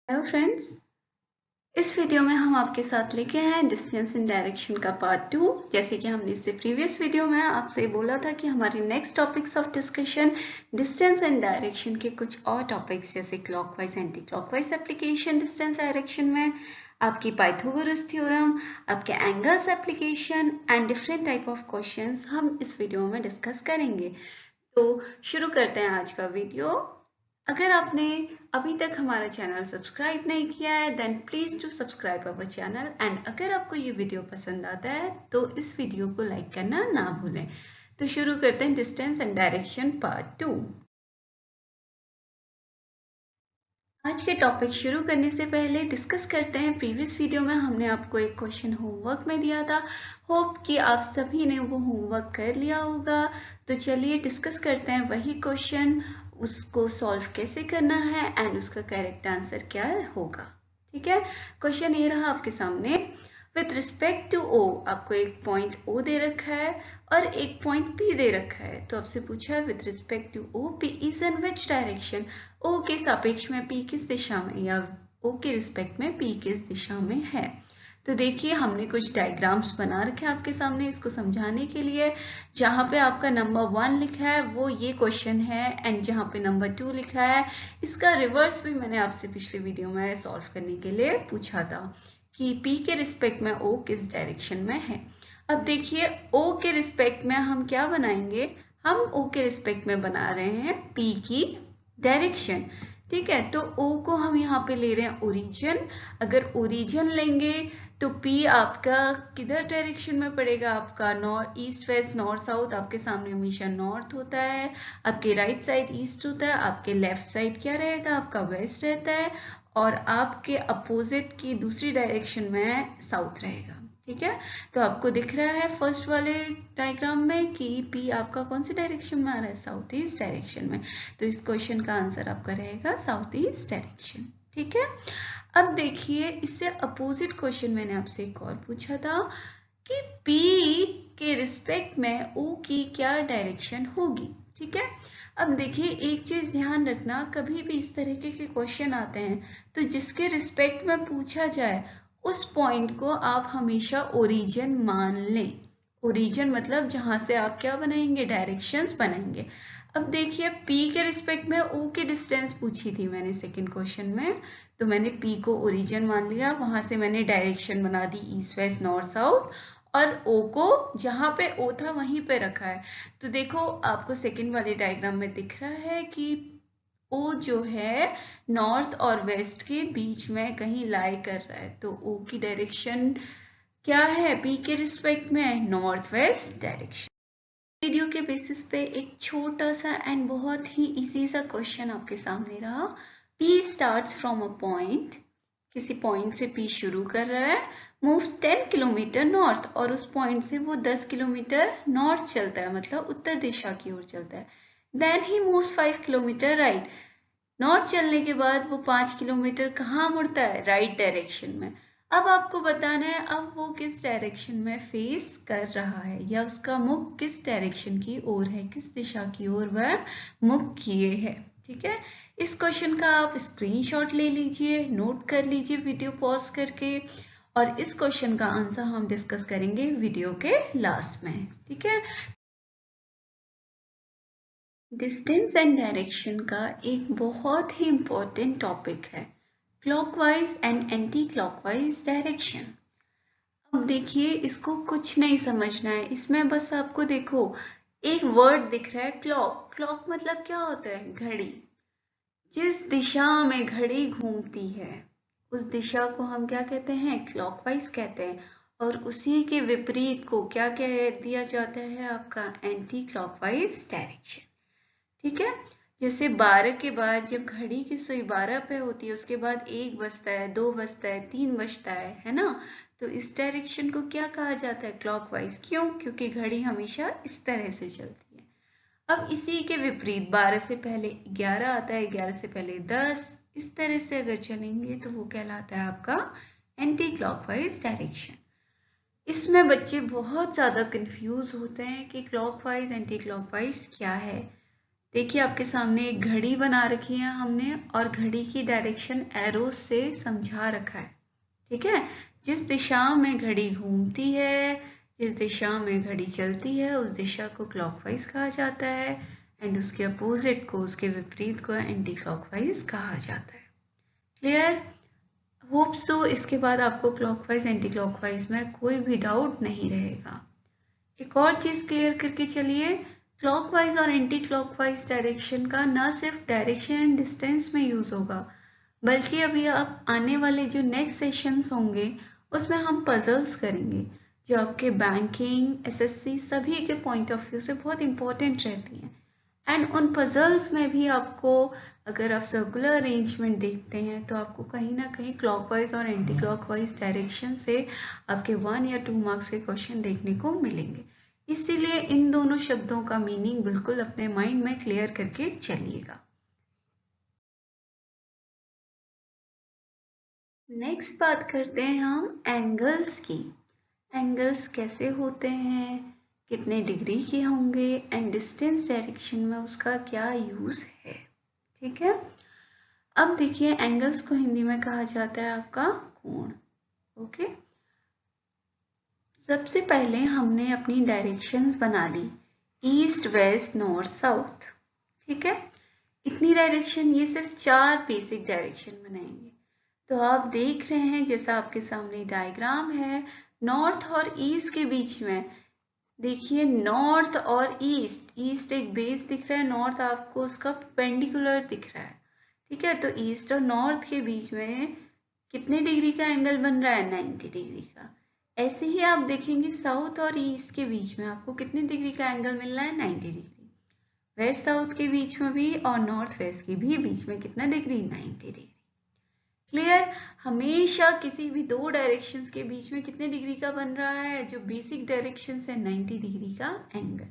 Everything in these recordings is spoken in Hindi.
हेलो फ्रेंड्स, इस वीडियो में हम आपके साथ लेके आए हैं डिस्टेंस इन डायरेक्शन का पार्ट 2। जैसे कि हमने इससे प्रीवियस वीडियो में आपसे बोला था कि हमारी next topics of discussion distance and direction के कुछ और टॉपिक्स जैसे clockwise anti clockwise application distance direction में, आपकी पाइथागोरस थ्योरम, आपके angles application and different type of questions हम इस वीडियो में डिस्कस करेंगे। तो शुरू करते हैं आज का वीडियो। अगर आपने अभी तक हमारा चैनल सब्सक्राइब नहीं किया है then please to subscribe our channel, and अगर आपको ये वीडियो पसंद आता है तो इस वीडियो को लाइक करना ना भूलें। तो शुरू करते हैं डिस्टेंस एंड डायरेक्शन पार्ट 2। आज के टॉपिक शुरू करने से पहले डिस्कस करते हैं, प्रीवियस वीडियो में हमने आपको एक क्वेश्चन होमवर्क में दिया था। होप कि आप सभी ने वो होमवर्क कर लिया होगा। तो चलिए डिस्कस करते हैं वही क्वेश्चन, उसको सॉल्व कैसे करना है एंड उसका करेक्ट आंसर क्या होगा। ठीक है, क्वेश्चन ये रहा आपके सामने। विथ रिस्पेक्ट टू ओ, आपको एक पॉइंट ओ दे रखा है और एक पॉइंट पी दे रखा है। तो आपसे पूछा है with respect to O P is in which direction. O के सापेक्ष में पी किस दिशा में, या ओ के रिस्पेक्ट में पी किस दिशा में है। तो देखिए हमने कुछ डायग्राम्स बना रखे हैं आपके सामने इसको समझाने के लिए। जहाँ पे आपका नंबर 1 लिखा है वो ये क्वेश्चन है, एंड जहाँ पे नंबर 2 लिखा है इसका रिवर्स भी मैंने आपसे पिछले वीडियो में सॉल्व करने के लिए पूछा था कि P के रिस्पेक्ट में O किस डायरेक्शन में है। अब देखिए O के रिस्पेक्ट में हम क्या बनाएंगे, हम O के रिस्पेक्ट में बना रहे हैं P की डायरेक्शन। ठीक है, तो O को हम यहाँ पे ले रहे हैं ओरिजिन। अगर ओरिजिन लेंगे तो P आपका किधर डायरेक्शन में पड़ेगा, आपका north east west north south. आपके सामने हमेशा नॉर्थ होता है, आपके राइट साइड ईस्ट होता है, आपके लेफ्ट साइड क्या रहेगा, आपका वेस्ट रहता है, और आपके अपोजिट की दूसरी डायरेक्शन में साउथ रहेगा। ठीक है, तो आपको दिख रहा है फर्स्ट वाले डायग्राम में कि P आपका कौन सी डायरेक्शन में आ रहा है, साउथ ईस्ट डायरेक्शन में। तो इस क्वेश्चन का आंसर आपका रहेगा साउथ ईस्ट डायरेक्शन। ठीक है, अब देखिए इससे अपोजिट क्वेश्चन मैंने आपसे एक और पूछा था कि P के रिस्पेक्ट में O की क्या डायरेक्शन होगी। ठीक है, अब देखिए एक चीज ध्यान रखना, कभी भी इस तरीके के क्वेश्चन आते हैं तो जिसके रिस्पेक्ट में पूछा जाए उस पॉइंट को आप हमेशा ओरिजिन मान लें। ओरिजिन मतलब जहां से आप क्या बनाएंगे, डायरेक्शंस बनाएंगे। अब देखिए P के रिस्पेक्ट में O की डिस्टेंस पूछी थी मैंने सेकंड क्वेश्चन में, तो मैंने P को ओरिजिन मान लिया, वहां से मैंने डायरेक्शन बना दी ईस्ट वेस्ट नॉर्थ साउथ, और O को जहां पे O था वहीं पे रखा है। तो देखो आपको सेकंड वाले डायग्राम में दिख रहा है कि O जो है नॉर्थ और वेस्ट के बीच में कहीं लाई कर रहा है। तो O की डायरेक्शन क्या है P के रिस्पेक्ट में, नॉर्थ वेस्ट डायरेक्शन। वीडियो के बेसिस पे एक छोटा सा एंड बहुत ही इजी सा क्वेश्चन आपके सामने रहा। P starts from a point, किसी पॉइंट से P शुरू कर रहा है, मूव्स 10 किलोमीटर नॉर्थ, और उस पॉइंट से वो 10 किलोमीटर नॉर्थ चलता है, मतलब उत्तर दिशा की ओर चलता है। Then he moves 5 kilometre right. North चलने के बाद वो 5 किलोमीटर कहाँ मुड़ता है, राइट डायरेक्शन में। अब आपको बताना है अब वो किस डायरेक्शन में फेस कर रहा है, या उसका मुख किस डायरेक्शन की ओर है, किस दिशा की ओर वह मुख किए है। ठीक है, इस क्वेश्चन का आप स्क्रीनशॉट ले लीजिए, नोट कर लीजिए वीडियो पॉज करके, और इस क्वेश्चन का आंसर हम डिस्कस करेंगे वीडियो के लास्ट में। ठीक है, डिस्टेंस एंड डायरेक्शन का एक बहुत ही इम्पोर्टेंट टॉपिक है clockwise and anti clockwise direction. अब देखिए इसको कुछ नहीं समझना है, इसमें बस आपको देखो एक वर्ड दिख रहा है क्लॉक। क्लॉक मतलब क्या होता है, घड़ी। जिस दिशा में घड़ी घूमती है उस दिशा को हम क्या कहते हैं, क्लॉकवाइज कहते हैं, और उसी के विपरीत को क्या कह दिया जाता है, आपका एंटी क्लॉकवाइज डायरेक्शन। ठीक है, जैसे 12 के बाद जब घड़ी की सुई 12 पे होती है उसके बाद 1 बजता है, 2 बजता है, 3 बजता है ना। तो इस डायरेक्शन को क्या कहा जाता है, क्लॉकवाइज। क्यों, क्योंकि घड़ी हमेशा इस तरह से चलती है। अब इसी के विपरीत 12 से पहले 11 आता है, 11 से पहले 10, इस तरह से अगर चलेंगे तो वो कहलाता है आपका एंटी क्लॉकवाइज डायरेक्शन। इसमें बच्चे बहुत ज्यादा कंफ्यूज होते हैं कि क्लॉकवाइज एंटी क्लॉकवाइज क्या है। देखिए आपके सामने एक घड़ी बना रखी है हमने और घड़ी की डायरेक्शन एरो से समझा रखा है। ठीक है, जिस दिशा में घड़ी घूमती है, जिस दिशा में घड़ी चलती है, उस दिशा को क्लॉकवाइज कहा जाता है एंड उसके अपोजिट को, उसके विपरीत को एंटी क्लॉकवाइज कहा जाता है। क्लियर? होप सो इसके बाद आपको क्लॉकवाइज एंटी क्लॉकवाइज में कोई भी डाउट नहीं रहेगा। एक और चीज क्लियर करके चलिए, क्लॉकवाइज और एंटी क्लॉकवाइज डायरेक्शन का न सिर्फ डायरेक्शन एंड डिस्टेंस में यूज होगा, बल्कि अभी आप आने वाले जो नेक्स्ट सेशंस होंगे उसमें हम पजल्स करेंगे, जो आपके बैंकिंग, एसएससी सभी के पॉइंट ऑफ व्यू से बहुत इंपॉर्टेंट रहती हैं। एंड उन पजल्स में भी आपको, अगर आप सर्कुलर अरेंजमेंट देखते हैं तो आपको कहीं ना कहीं क्लॉकवाइज और एंटी क्लॉकवाइज डायरेक्शन से आपके 1 या 2 मार्क्स के क्वेश्चन देखने को मिलेंगे। इसीलिए इन दोनों शब्दों का मीनिंग बिल्कुल अपने माइंड में क्लियर करके चलिएगा। नेक्स्ट बात करते हैं हम एंगल्स की। एंगल्स कैसे होते हैं, कितने डिग्री के होंगे एंड डिस्टेंस डायरेक्शन में उसका क्या यूज है। ठीक है, अब देखिए एंगल्स को हिंदी में कहा जाता है आपका कोण। ओके, सबसे पहले हमने अपनी डायरेक्शंस बना ली, ईस्ट, वेस्ट, नॉर्थ, साउथ। ठीक है, इतनी डायरेक्शन, ये सिर्फ 4 बेसिक डायरेक्शन बनाएंगे। तो आप देख रहे हैं जैसा आपके सामने डायग्राम है, नॉर्थ और ईस्ट के बीच में देखिए, नॉर्थ और ईस्ट, ईस्ट एक बेस दिख रहा है, नॉर्थ आपको उसका पेंडिकुलर दिख रहा है। ठीक है, तो ईस्ट और नॉर्थ के बीच में कितने डिग्री का एंगल बन रहा है, 90 डिग्री का। ऐसे ही आप देखेंगे साउथ और ईस्ट के बीच में आपको कितने डिग्री का एंगल मिल रहा है, 90 डिग्री। वेस्ट साउथ के बीच में भी और नॉर्थ वेस्ट के भी बीच में कितना डिग्री, 90 डिग्री। क्लियर? हमेशा किसी भी 2 डायरेक्शंस के बीच में कितने डिग्री का बन रहा है, जो बेसिक डायरेक्शन है, 90 डिग्री का एंगल।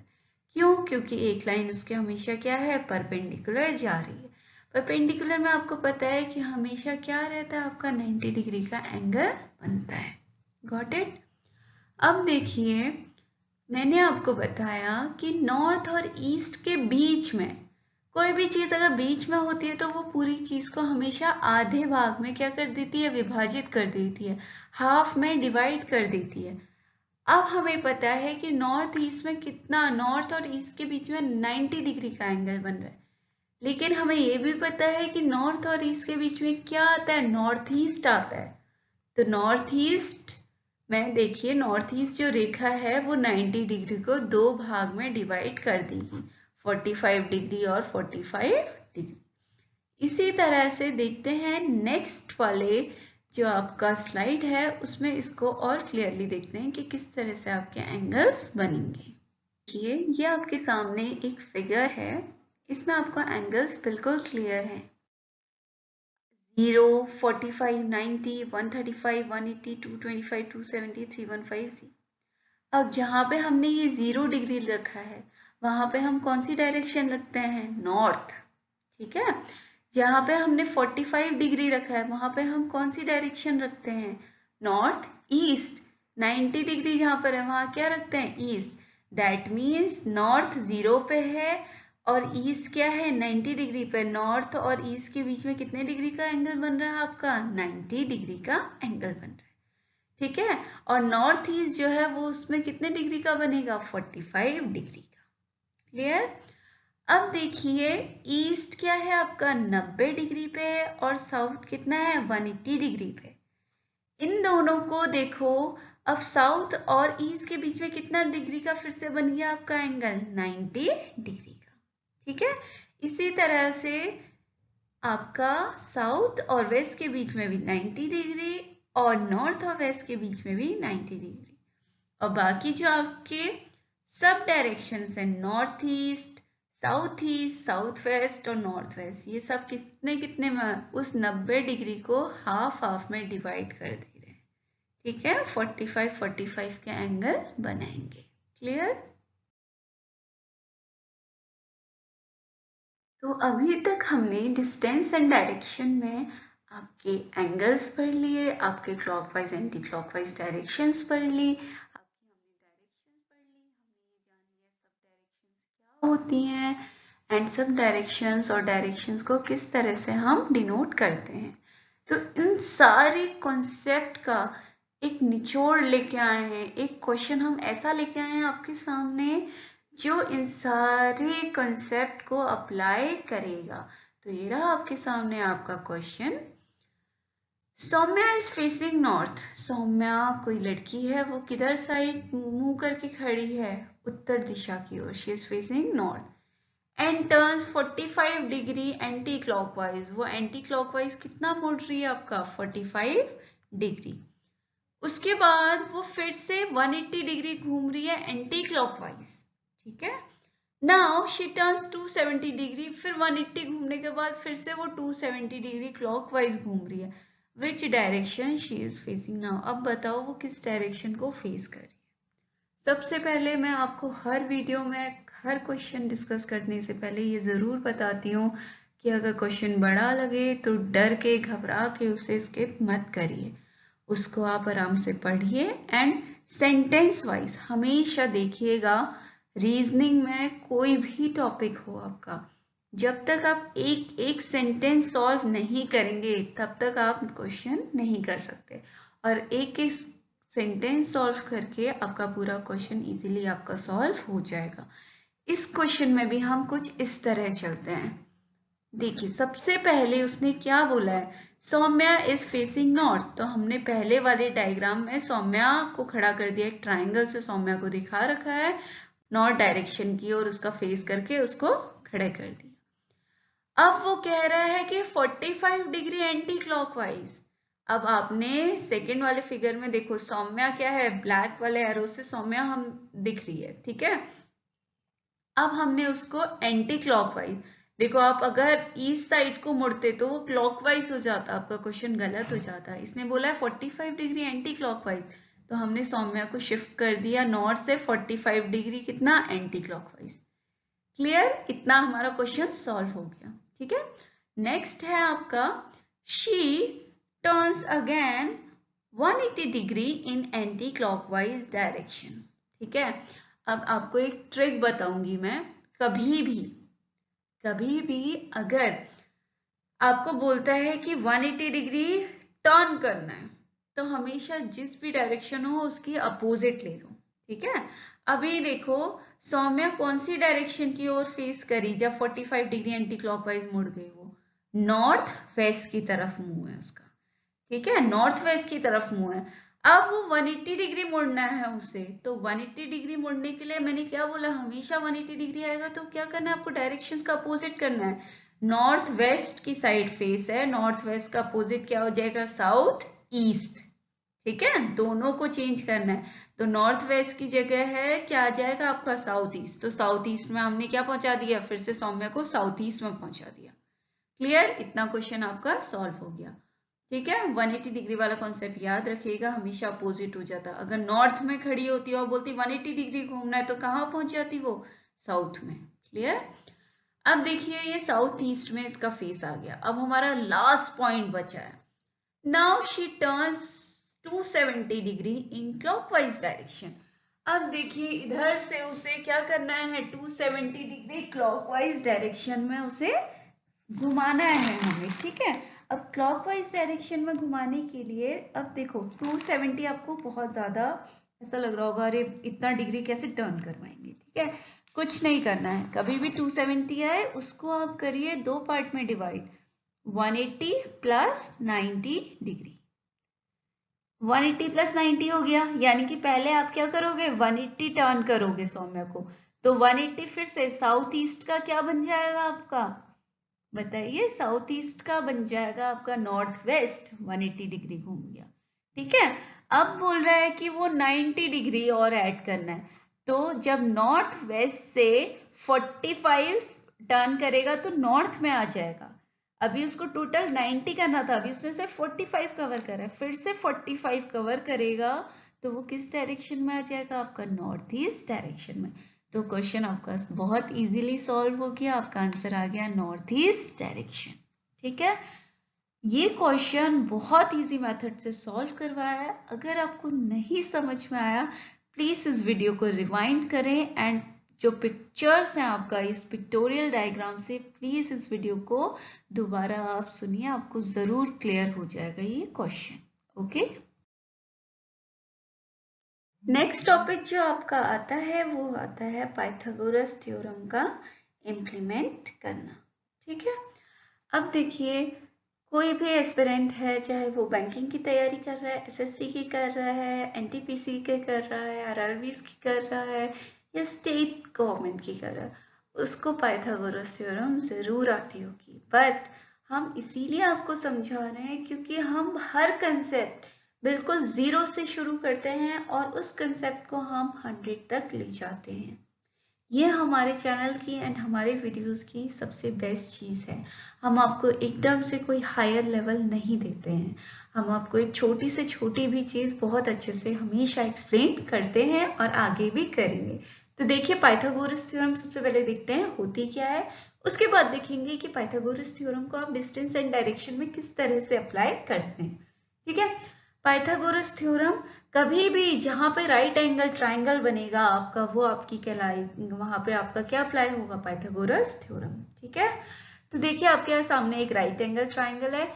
क्यों? क्योंकि एक लाइन उसके हमेशा क्या है, परपेंडिकुलर जा रही है। परपेंडिकुलर में आपको पता है कि हमेशा क्या रहता है, आपका 90 डिग्री का एंगल बनता है। Got it? अब देखिए, मैंने आपको बताया कि नॉर्थ और ईस्ट के बीच में कोई भी चीज अगर बीच में होती है तो वो पूरी चीज को हमेशा आधे भाग में क्या कर देती है, विभाजित कर देती है, हाफ में डिवाइड कर देती है। अब हमें पता है कि नॉर्थ ईस्ट में कितना, नॉर्थ और ईस्ट के बीच में 90 डिग्री का एंगल बन रहा है, लेकिन हमें ये भी पता है कि नॉर्थ और ईस्ट के बीच में क्या आता है, नॉर्थ ईस्ट आता है। तो नॉर्थ ईस्ट में देखिए, नॉर्थ ईस्ट जो रेखा है वो 90 डिग्री को 2 भाग में डिवाइड कर देगी, 45 डिग्री और 45 डिग्री। इसी तरह से देखते हैं नेक्स्ट वाले जो आपका स्लाइड है, उसमें इसको और क्लियरली देखते हैं कि किस तरह से आपके एंगल्स बनेंगे। देखिए, ये आपके सामने एक फिगर है, इसमें आपका एंगल्स बिल्कुल क्लियर है। 0, 45, 90, 135, 180, 225, 270, 315। अब जहाँ पे हमने ये 0 डिग्री रखा है वहां पे हम कौन सी डायरेक्शन रखते हैं, नॉर्थ। ठीक है, जहाँ पे हमने 45 डिग्री रखा है वहां पे हम कौन सी डायरेक्शन रखते हैं, नॉर्थ ईस्ट। 90 डिग्री जहाँ पर है वहां क्या रखते हैं, ईस्ट। दैट मीन्स नॉर्थ 0 पे है और ईस्ट क्या है, 90 डिग्री पे। नॉर्थ और ईस्ट के बीच में कितने डिग्री का एंगल बन रहा है आपका, 90 डिग्री का एंगल बन रहा है। ठीक है, और नॉर्थ ईस्ट जो है वो उसमें कितने डिग्री का बनेगा, 45 डिग्री का। क्लियर? अब देखिए, ईस्ट क्या है आपका, 90 डिग्री पे और साउथ कितना है, 180 डिग्री पे। इन दोनों को देखो, अब साउथ और ईस्ट के बीच में कितना डिग्री का फिर से बन गया आपका एंगल, 90 डिग्री का। ठीक है, इसी तरह से आपका साउथ और वेस्ट के बीच में भी 90 डिग्री और नॉर्थ और वेस्ट के बीच में भी 90 डिग्री। और बाकी जो आपके सब डायरेक्शन है, नॉर्थ ईस्ट, साउथ वेस्ट और नॉर्थ वेस्ट, ये सब कितने कितने में, उस 90 डिग्री को हाफ हाफ में डिवाइड कर दे रहे हैं। ठीक है, 45 के एंगल बनाएंगे। क्लियर? तो अभी तक हमने डिस्टेंस एंड डायरेक्शन में आपके एंगल्स पढ़ लिए, आपके क्लॉकवाइज एंटी क्लॉकवाइज डायरेक्शंस पढ़ ली, आपकी हमने डायरेक्शंस पढ़ ली, हमने ये जान लिया सब डायरेक्शंस क्या होती हैं एंड सब डायरेक्शंस और डायरेक्शंस को किस तरह से हम डिनोट करते हैं। तो इन सारे कॉन्सेप्ट का एक निचोड़ लेके आए हैं, एक क्वेश्चन हम ऐसा लेके आए हैं आपके सामने जो इन सारे कॉन्सेप्ट को अप्लाई करेगा। तो ये रहा आपके सामने आपका question. Saumya is facing north. Saumya कोई लड़की है, वो किधर साइड मुंह करके खड़ी है, उत्तर दिशा की ओर। She is facing north and turns 45 degree anti clockwise. वो एंटी क्लॉकवाइज कितना मुड़ रही है आपका 45 डिग्री। उसके बाद वो फिर से 180 डिग्री घूम रही है एंटी क्लॉकवाइज, ठीक है। नाउ शी टर्न्स 270 डिग्री, फिर 180 घूमने के बाद फिर से वो 270 डिग्री क्लॉकवाइज घूम रही है। Which direction she is facing now. अब बताओ वो किस डायरेक्शन को फेस कर रही है। सबसे पहले मैं आपको हर वीडियो में हर क्वेश्चन डिस्कस करने से पहले ये जरूर बताती हूँ कि अगर क्वेश्चन बड़ा लगे तो डर के घबरा के उसे स्किप मत करिए, उसको आप आराम से पढ़िए एंड सेंटेंस वाइज हमेशा देखिएगा। रीजनिंग में कोई भी टॉपिक हो आपका, जब तक आप एक एक सेंटेंस सॉल्व नहीं करेंगे तब तक आप क्वेश्चन नहीं कर सकते। और एक एक सेंटेंस सॉल्व करके आपका पूरा क्वेश्चन इजीली आपका सॉल्व हो जाएगा। इस क्वेश्चन में भी हम कुछ इस तरह चलते हैं। देखिए सबसे पहले उसने क्या बोला है, सौम्या इज फेसिंग नॉर्थ। तो हमने पहले वाले डायग्राम में सौम्या को खड़ा कर दिया, एक ट्राइंगल से सौम्या को दिखा रखा है नॉर्थ डायरेक्शन की और उसका फेस करके उसको खड़े कर दिया। अब वो कह रहा है कि 45 डिग्री एंटी क्लॉकवाइज। अब आपने सेकेंड वाले फिगर में देखो सौम्या क्या है, ब्लैक वाले एरो से सौम्या हम दिख रही है, ठीक है। अब हमने उसको एंटी क्लॉकवाइज, देखो आप अगर ईस्ट साइड को मुड़ते तो वो क्लॉकवाइज हो जाता, आपका क्वेश्चन गलत हो जाता। इसने बोला है 45 डिग्री एंटी क्लॉकवाइज, तो हमने सौम्या को शिफ्ट कर दिया नॉर्थ से 45 डिग्री कितना एंटी क्लॉकवाइज। क्लियर, इतना हमारा क्वेश्चन सॉल्व हो गया, ठीक है। नेक्स्ट है आपका she turns again 180 degree in anti clockwise direction, ठीक है। अब आपको एक ट्रिक बताऊंगी मैं, कभी भी अगर आपको बोलता है कि 180 डिग्री टर्न करना है तो हमेशा जिस भी डायरेक्शन हो उसकी अपोजिट ले लो, ठीक है। अभी देखो सौम्या कौन सी डायरेक्शन की ओर फेस करी जब 45 डिग्री एंटी क्लॉकवाइज मुड़ गई, वो नॉर्थ वेस्ट की तरफ मुंह है उसका, ठीक है, नॉर्थ वेस्ट की तरफ मुंह है। अब वो 180 डिग्री मुड़ना है उसे, तो 180 डिग्री मुड़ने के लिए मैंने क्या बोला, हमेशा 180 डिग्री आएगा तो क्या करना है आपको, डायरेक्शंस का अपोजिट करना है। नॉर्थ वेस्ट की साइड फेस है, नॉर्थ वेस्ट का अपोजिट क्या हो जाएगा, साउथ ईस्ट, ठीक है, दोनों को चेंज करना है। तो नॉर्थ वेस्ट की जगह है क्या आ जाएगा आपका साउथ ईस्ट, तो साउथ ईस्ट में हमने क्या पहुंचा दिया, फिर से सौम्या को साउथ ईस्ट में पहुंचा दिया। क्लियर, इतना क्वेश्चन आपका सॉल्व हो गया, ठीक है। 180 डिग्री वाला कॉन्सेप्ट याद रखिएगा, हमेशा अपोजिट हो जाता। अगर नॉर्थ में खड़ी होती और बोलती 180 डिग्री घूमना है तो कहाँ पहुंच जाती वो, साउथ में। क्लियर, अब देखिए ये साउथ ईस्ट में इसका फेस आ गया। अब हमारा लास्ट पॉइंट बचा है, now she turns 270 degree in clockwise direction. अब देखिए इधर से उसे क्या करना है, 270 डिग्री क्लॉकवाइज डायरेक्शन में उसे घुमाना है हमें, ठीक है। अब क्लॉकवाइज डायरेक्शन में घुमाने के लिए अब देखो 270 आपको बहुत ज्यादा ऐसा लग रहा होगा, अरे इतना डिग्री कैसे टर्न करवाएंगे, ठीक है। कुछ नहीं करना है, कभी भी 270 आए उसको आप करिए दो पार्ट में डिवाइड, 180 प्लस 90 डिग्री। 180 प्लस 90 हो गया, यानी कि पहले आप क्या करोगे, 180 टर्न करोगे सौम्या को, तो 180 फिर से साउथ ईस्ट का क्या बन जाएगा आपका, बताइए, साउथ ईस्ट का बन जाएगा आपका नॉर्थ वेस्ट, 180 डिग्री घूम गया, ठीक है। अब बोल रहा है कि वो 90 डिग्री और ऐड करना है, तो जब नॉर्थ वेस्ट से 45 टर्न करेगा तो नॉर्थ में आ जाएगा। अभी उसको टोटल 90 करना था, अभी उसने सिर्फ 45 कवर करा है, फिर से 45 कवर करेगा तो वो किस डायरेक्शन में आ जाएगा आपका, नॉर्थ ईस्ट डायरेक्शन में। तो क्वेश्चन आपका बहुत इजीली सॉल्व हो गया, आपका आंसर आ गया नॉर्थ ईस्ट डायरेक्शन, ठीक है। ये क्वेश्चन बहुत इजी मेथड से सॉल्व करवाया है। अगर आपको नहीं समझ में आया प्लीज इस वीडियो को रिवाइंड करें एंड जो पिक्चर्स हैं आपका इस पिक्टोरियल डायग्राम से, प्लीज इस वीडियो को दोबारा आप सुनिए, आपको जरूर क्लियर हो जाएगा ये क्वेश्चन। ओके, नेक्स्ट टॉपिक जो आपका आता है वो आता है पाइथागोरस थ्योरम का इम्प्लीमेंट करना। ठीक है, अब देखिए कोई भी एस्पिरेंट है, चाहे वो बैंकिंग की तैयारी कर रहा है, एसएससी की कर रहा है, एनटीपीसी के कर रहा है, आरआरबीज की कर रहा है, या स्टेट गवर्नमेंट की कर रहा है, उसको पाइथागोरस थ्योरम जरूर आती होगी। बट हम इसीलिए आपको समझा रहे हैं क्योंकि हम हर कंसेप्ट बिल्कुल जीरो से शुरू करते हैं और उस कंसेप्ट को हम 100 तक ले जाते हैं। ये हमारे चैनल की एंड हमारे वीडियोस की सबसे बेस्ट चीज़ है। हम आपको एकदम से कोई हायर लेवल नहीं देते हैं, हम आपको एक छोटी से छोटी भी चीज़ बहुत अच्छे से हमेशा एक्सप्लेन करते हैं और आगे भी करेंगे। तो देखिए पाइथागोरस थ्योरम सबसे पहले देखते हैं होती क्या है, उसके बाद देखेंगे कि पाइथागोरस थ्योरम को आप डिस्टेंस एंड डायरेक्शन में किस तरह से अप्लाई करते हैं। ठीक है, पाइथागोरस थ्योरम कभी भी जहां पे राइट एंगल ट्राइंगल बनेगा आपका, वो आपकी कहलाएगी, वहां पे आपका क्या अप्लाई होगा, पाइथागोरस थ्योरम। ठीक है, तो देखिए आपके यहाँ सामने एक राइट एंगल ट्राइंगल है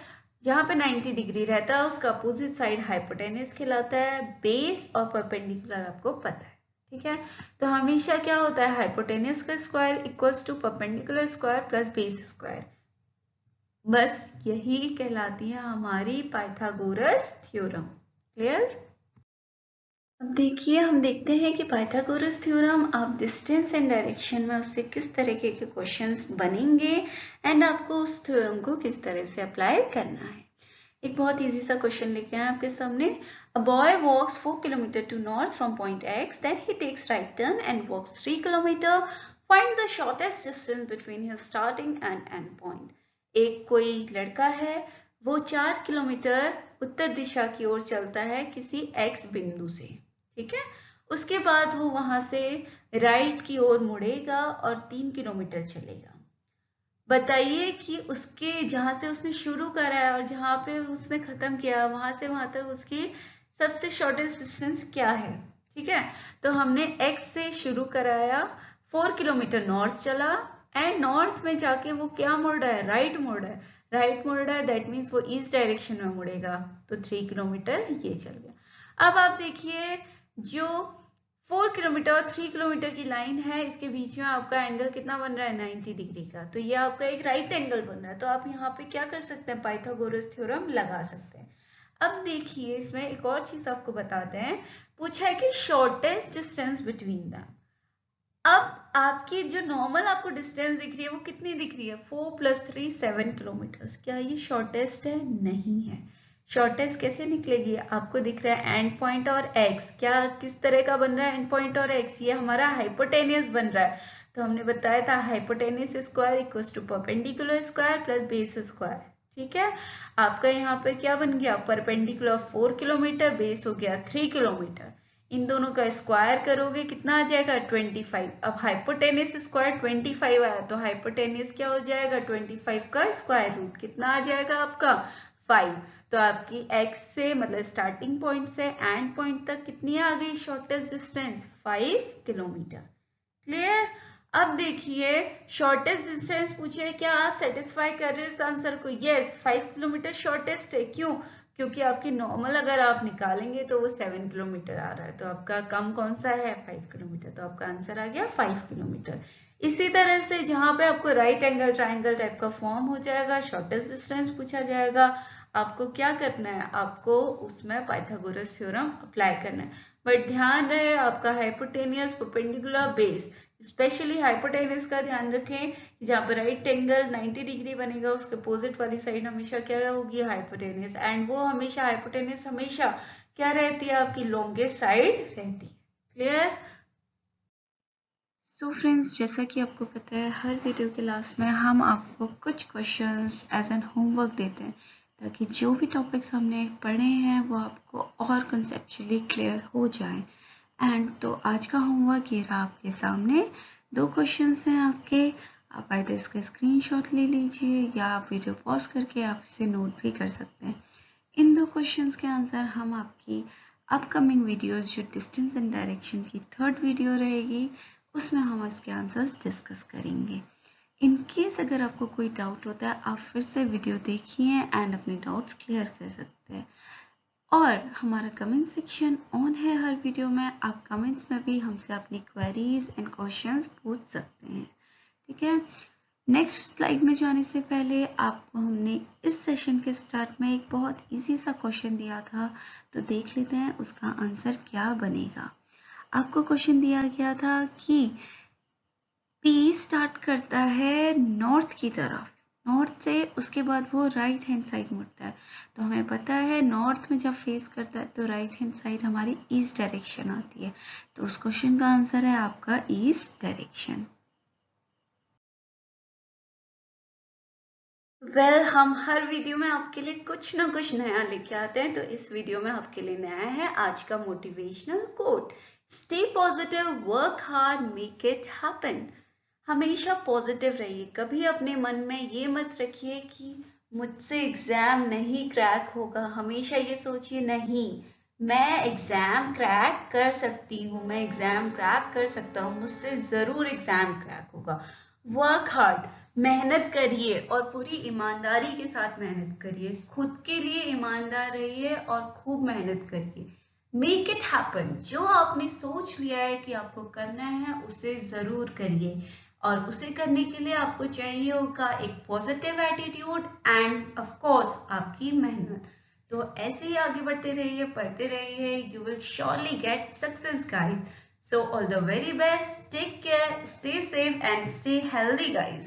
जहां पे 90 डिग्री रहता है, उसका अपोजिट साइड हाइपोटेनस कहलाता है, बेस और परपेंडिकुलर आपको पता है। ठीक है, तो हमेशा क्या होता है, हाइपोटेनस का square equals to perpendicular square plus base square, बस यही कहलाती है हमारी पाइथागोरस थ्योरम। क्लियर? अब देखिए हम देखते हैं कि पाइथागोरस थ्योरम आप डिस्टेंस एंड डायरेक्शन में उससे किस तरीके के क्वेश्चंस बनेंगे एंड आपको उस थ्योरम को किस तरह से अप्लाई करना है। एक बहुत इजी सा क्वेश्चन लेके आए आपके सामने। A boy walks 4 kilometre to north from point X, then he takes right turn and walks 3 kilometre, find the shortest distance between his starting and end point. एक कोई लड़का है, वो 4 किलोमीटर उत्तर दिशा की ओर चलता है किसी एक्स बिंदु से। ठीक है, उसके बाद वो वहां से राइट की ओर मुड़ेगा और 3 किलोमीटर चलेगा। बताइए कि उसके जहां से उसने शुरू करा है और जहां पे उसने खत्म किया, वहां से वहां तक उसकी सबसे शॉर्टेस्ट डिस्टेंस क्या है। ठीक है, तो हमने एक्स से शुरू कराया, 4 किलोमीटर नॉर्थ चला एंड नॉर्थ में जाके वो क्या मुड़ रहा है, राइट मुड़ रहा है। राइट मुड़ रहा है दैट मीन्स वो ईस्ट डायरेक्शन में मुड़ेगा, तो 3 किलोमीटर ये चल गया। अब आप देखिए जो 4 किलोमीटर और 3 किलोमीटर की लाइन है, इसके बीच में आपका एंगल कितना बन रहा है, 90 डिग्री का, तो ये आपका एक राइट एंगल बन रहा है। तो आप यहाँ पे क्या कर सकते हैं, पाइथागोरस थ्योरम लगा सकते हैं। अब देखिए इसमें एक और चीज आपको बताते हैं, पूछा है कि शॉर्टेस्ट डिस्टेंस बिटवीन दैम। अब आपकी जो नॉर्मल आपको डिस्टेंस दिख रही है वो कितनी दिख रही है, 4 + 3 7 किलोमीटर। क्या ये शॉर्टेस्ट है, नहीं है। शॉर्टेस्ट कैसे निकलेगी, आपको दिख रहा है एंड पॉइंट और एक्स, क्या किस तरह का बन रहा है एंड पॉइंट और एक्स, ये हमारा हाइपोटेनियस बन रहा है। तो हमने बताया था hypotenuse square equals to perpendicular square plus base square. ठीक है, आपका यहाँ पे क्या बन गया, परपेंडिकुलर 4 किलोमीटर, बेस हो गया 3 किलोमीटर, इन दोनों का स्क्वायर करोगे कितना आ जाएगा, 25। अब हाइपोटेनियस स्क्वायर 25 आया, तो हाइपोटेनियस क्या हो जाएगा, 25 का स्क्वायर रूट कितना आ जाएगा आपका, 5। तो आपकी एक्स से मतलब स्टार्टिंग पॉइंट से एंड पॉइंट तक कितनी आ गई शॉर्टेस्ट डिस्टेंस, 5 किलोमीटर। क्लियर? अब देखिए शॉर्टेस्ट डिस्टेंस पूछे, क्या आप सेटिस्फाई कर रहे हो इस आंसर को, यस 5 किलोमीटर शॉर्टेस्ट है। क्यों, क्योंकि आपकी नॉर्मल अगर आप निकालेंगे तो वो 7 किलोमीटर आ रहा है, तो आपका कम कौन सा है, 5 किलोमीटर, तो आपका आंसर आ गया 5 किलोमीटर। इसी तरह से जहां पे आपको राइट एंगल ट्राइंगल टाइप का फॉर्म हो जाएगा, शॉर्टेस्ट डिस्टेंस पूछा जाएगा, आपको क्या करना है, आपको उसमें पाइथागोरस थ्योरम अप्लाई करना है। बट ध्यान रहे आपका hypotenuse, perpendicular, base, specially hypotenuse का ध्यान रखें, जहां पर राइट एंगल 90 डिग्री बनेगा उसके अपोजिट वाली साइड हमेशा क्या होगी, हाइपोटेनियस, एंड वो हमेशा हाइपोटेनियस हमेशा क्या रहती है, आपकी लॉन्गेस्ट साइड रहती है। क्लियर? सो फ्रेंड्स, जैसा कि आपको पता है हर वीडियो के लास्ट में हम आपको कुछ क्वेश्चंस एज एन होमवर्क देते हैं, ताकि जो भी टॉपिक्स हमने पढ़े हैं वो आपको और कंसेप्चुअली क्लियर हो जाएं। एंड तो आज का होमवर्क ये रहा आपके सामने, 2 क्वेश्चंस हैं आपके, आप आइए इसका स्क्रीनशॉट ले लीजिए या आप वीडियो पॉज करके आप इसे नोट भी कर सकते हैं। इन 2 क्वेश्चंस के आंसर हम आपकी अपकमिंग वीडियोस जो डिस्टेंस एंड डायरेक्शन की 3rd वीडियो रहेगी उसमें हम इसके आंसर्स डिस्कस करेंगे। इन केस अगर आपको कोई डाउट होता है, आप फिर से वीडियो देखिए एंड अपने डाउट्स क्लियर कर सकते हैं। और हमारा कमेंट सेक्शन ऑन है हर वीडियो में, आप कमेंट्स में भी हमसे अपनी क्वेरीज एंड क्वेश्चंस पूछ सकते हैं, ठीक है। नेक्स्ट स्लाइड में जाने से पहले आपको हमने इस सेशन के स्टार्ट में एक बहुत इजी सा क्वेश्चन दिया था, तो देख लेते हैं उसका आंसर क्या बनेगा। आपको क्वेश्चन दिया गया था कि P स्टार्ट करता है नॉर्थ की तरफ, नॉर्थ से उसके बाद वो राइट हैंड साइड मुड़ता है। तो हमें पता है नॉर्थ में जब फेस करता है तो राइट हैंड साइड हमारी ईस्ट डायरेक्शन आती है। तो उस क्वेश्चन का आंसर है आपका ईस्ट डायरेक्शन। हम हर वीडियो में आपके लिए कुछ ना कुछ नया लेके आते हैं, तो इस वीडियो में आपके लिए नया है आज का motivational quote, stay positive, work hard, make it happen. हमेशा पॉजिटिव रहिए, कभी अपने मन में ये मत रखिए कि मुझसे एग्जाम नहीं क्रैक होगा। हमेशा ये सोचिए नहीं, मैं एग्जाम क्रैक कर सकती हूँ, मैं एग्जाम क्रैक कर सकता हूँ, मुझसे जरूर एग्जाम क्रैक होगा। वर्क हार्ड, मेहनत करिए और पूरी ईमानदारी के साथ मेहनत करिए, खुद के लिए ईमानदार रहिए और खूब मेहनत करिए। मेक इट हैपन, जो आपने सोच लिया है कि आपको करना है उसे जरूर करिए, और उसे करने के लिए आपको चाहिए होगा एक positive attitude end of course आपकी मेहनत। तो ऐसे ही आगे बढ़ते रहिए, पढ़ते रहिए, you will surely get success guys. So all the very best, take care, stay safe and stay healthy guys.